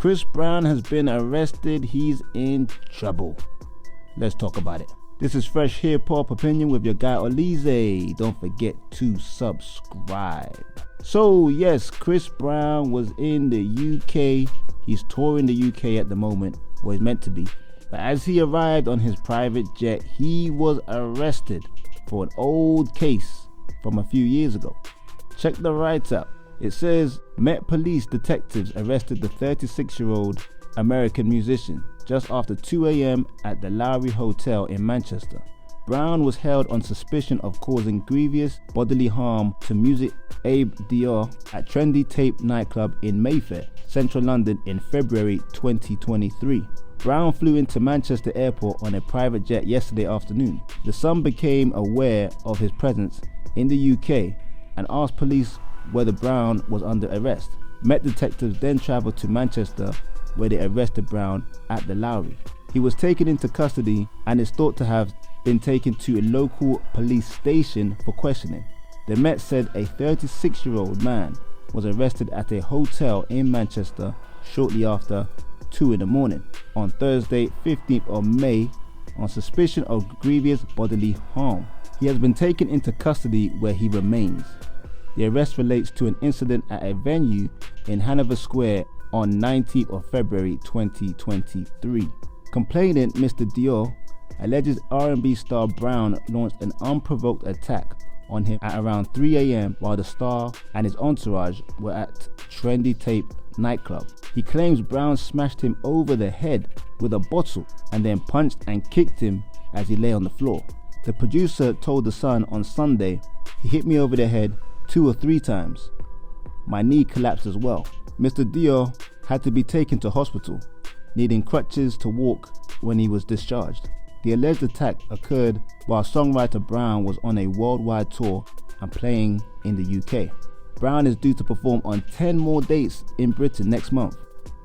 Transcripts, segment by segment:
Chris Brown has been arrested. He's in trouble. Let's talk about it. This is Fresh Hiphop Opinion with your guy Olize. Don't forget to subscribe. So yes, Chris Brown was in the UK. He's touring the UK at the moment, or he's meant to be. But as he arrived on his private jet, he was arrested for an old case from a few years ago. Check the write-up. It says, Met Police detectives arrested the 36-year-old American musician just after 2 a.m. at the Lowry Hotel in Manchester. Brown was held on suspicion of causing grievous bodily harm to music Abe Dior at Trendy Tape nightclub in Mayfair, central London in February 2023. Brown flew into Manchester Airport on a private jet yesterday afternoon. The Sun became aware of his presence in the UK and asked police whether Brown was under arrest. Met detectives then travelled to Manchester where they arrested Brown at the Lowry. He was taken into custody and is thought to have been taken to a local police station for questioning. The Met said a 36-year-old man was arrested at a hotel in Manchester shortly after 2 in the morning on Thursday, 15th of May, on suspicion of grievous bodily harm. He has been taken into custody where he remains. The arrest relates to an incident at a venue in Hanover Square on 19th of February 2023. Complainant Mr. Dior alleges R&B star Brown launched an unprovoked attack on him at around 3 a.m. while the star and his entourage were at Trendy Tape nightclub. He claims Brown smashed him over the head with a bottle and then punched and kicked him as he lay on the floor. The producer told The Sun on Sunday, "He hit me over the head 2 or 3 times. My knee collapsed as well." Mr. Dior had to be taken to hospital, needing crutches to walk when he was discharged. The alleged attack occurred while songwriter Brown was on a worldwide tour and playing in the UK. Brown is due to perform on 10 more dates in Britain next month,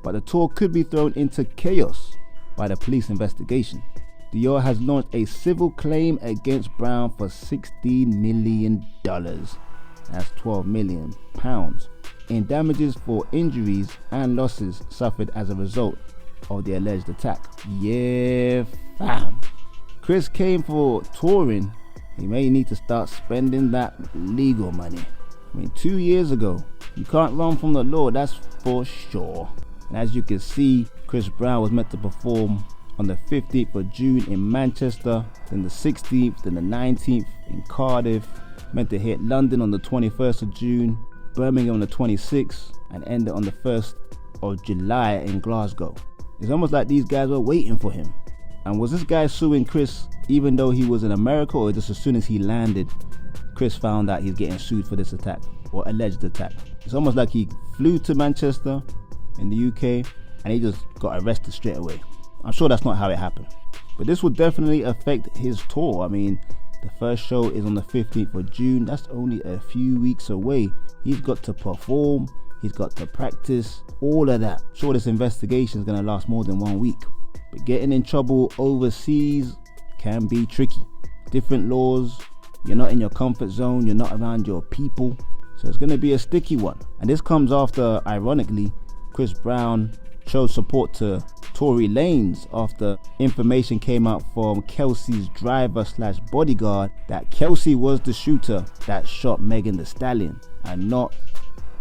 but the tour could be thrown into chaos by the police investigation. Dior has launched a civil claim against Brown for $16 million. That's £12 million in damages for injuries and losses suffered as a result of the alleged attack. Yeah, fam. Chris came for touring. He may need to start spending that legal money. 2 years ago, you can't run from the law, that's for sure. And as you can see, Chris Brown was meant to perform on the 15th of June in Manchester, then the 16th, then the 19th in Cardiff, meant to hit London on the 21st of June, Birmingham on the 26th, and ended on the 1st of July in Glasgow. It's almost like these guys were waiting for him. And was this guy suing Chris even though he was in America, or just as soon as he landed, Chris found out he's getting sued for this attack, or alleged attack? It's almost like he flew to Manchester in the UK and he just got arrested straight away. I'm sure that's not how it happened, but this will definitely affect his tour. The first show is on the 15th of June. That's only a few weeks away. He's got to perform, he's got to practice, all of that. Sure, this investigation is going to last more than 1 week, but getting in trouble overseas can be tricky. Different laws, you're not in your comfort zone, you're not around your people, so it's going to be a sticky one. And this comes after, ironically, Chris Brown showed support to Tory Lanez after information came out from Kelsey's driver/bodyguard that Kelsey was the shooter that shot Megan Thee Stallion and not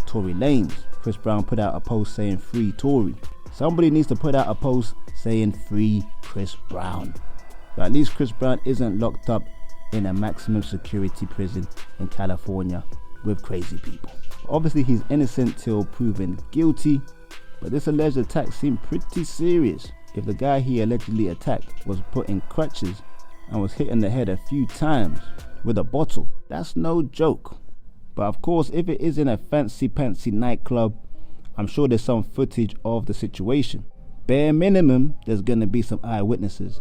Tory Lanez. Chris Brown put out a post saying free Tory. Somebody needs to put out a post saying free Chris Brown. But at least Chris Brown isn't locked up in a maximum security prison in California with crazy people. Obviously he's innocent till proven guilty, but this alleged attack seemed pretty serious. If the guy he allegedly attacked was put in crutches and was hit in the head a few times with a bottle, that's no joke. But of course, if it is in a fancy nightclub, I'm sure there's some footage of the situation. Bare minimum, there's going to be some eyewitnesses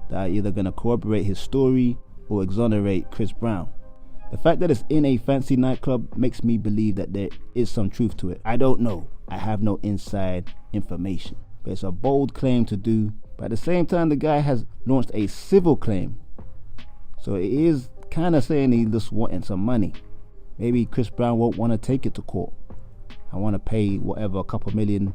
that are either going to corroborate his story or exonerate Chris Brown. The fact that it's in a fancy nightclub makes me believe that there is some truth to it. I don't know. I have no inside information. But it's a bold claim to do. But at the same time, the guy has launched a civil claim. So it is kind of saying he's just wanting some money. Maybe Chris Brown won't want to take it to court. I want to pay whatever, a couple million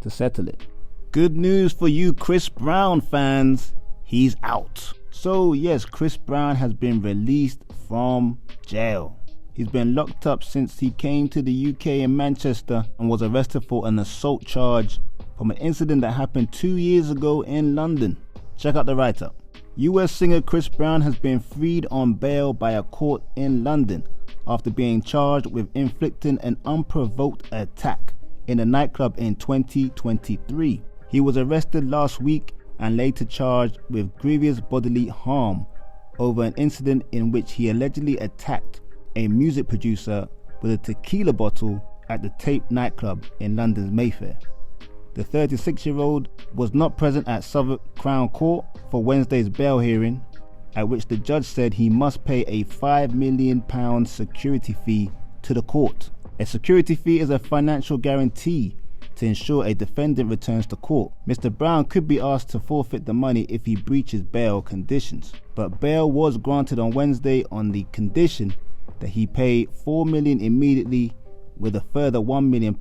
to settle it. Good news for you Chris Brown fans, he's out. So yes, Chris Brown has been released from jail. He's been locked up since he came to the UK in Manchester and was arrested for an assault charge from an incident that happened 2 years ago in London. Check out the write-up. US singer Chris Brown has been freed on bail by a court in London after being charged with inflicting an unprovoked attack in a nightclub in 2023. He was arrested last week and later charged with grievous bodily harm over an incident in which he allegedly attacked a music producer with a tequila bottle at the Tape nightclub in London's Mayfair. The 36-year-old was not present at Southwark Crown Court for Wednesday's bail hearing, at which the judge said he must pay a £5 million security fee to the court. A security fee is a financial guarantee to ensure a defendant returns to court. Mr. Brown could be asked to forfeit the money if he breaches bail conditions, but bail was granted on Wednesday on the condition that he pay $4 million immediately, with a further £1 million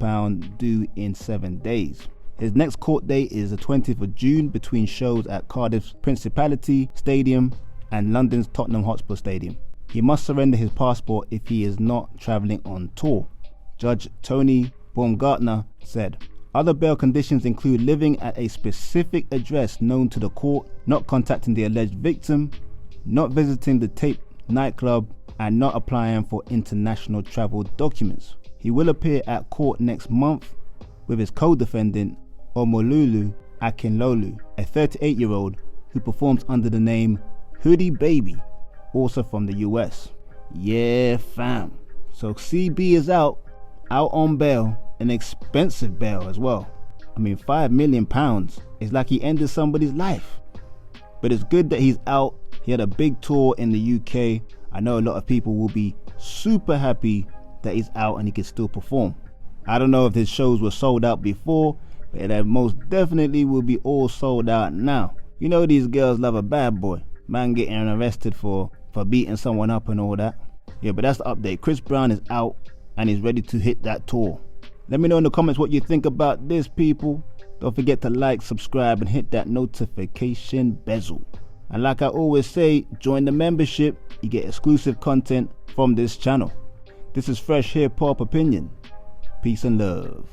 due in 7 days. His next court date is the 20th of June between shows at Cardiff's Principality Stadium and London's Tottenham Hotspur Stadium. He must surrender his passport if he is not travelling on tour. Judge Tony Baumgartner said. Other bail conditions include living at a specific address known to the court, not contacting the alleged victim, not visiting the Tape nightclub, and not applying for international travel documents. He will appear at court next month with his co-defendant Omololu Akinlolu, a 38-year-old who performs under the name Hoodie Baby, also from the US. Yeah fam, so CB is out on bail, an expensive bail as well. I mean, £5 million, it's like he ended somebody's life. But it's good that he's out. He had a big tour in the UK. I know a lot of people will be super happy that he's out and he can still perform. I don't know if his shows were sold out before, but they most definitely will be all sold out now. You know these girls love a bad boy. Man getting arrested for beating someone up and all that. Yeah, but that's the update. Chris Brown is out and he's ready to hit that tour. Let me know in the comments what you think about this, people. Don't forget to like, subscribe, and hit that notification bezel. And like I always say, join the membership. You get exclusive content from this channel. This is Fresh Hip Hop Opinion. Peace and love.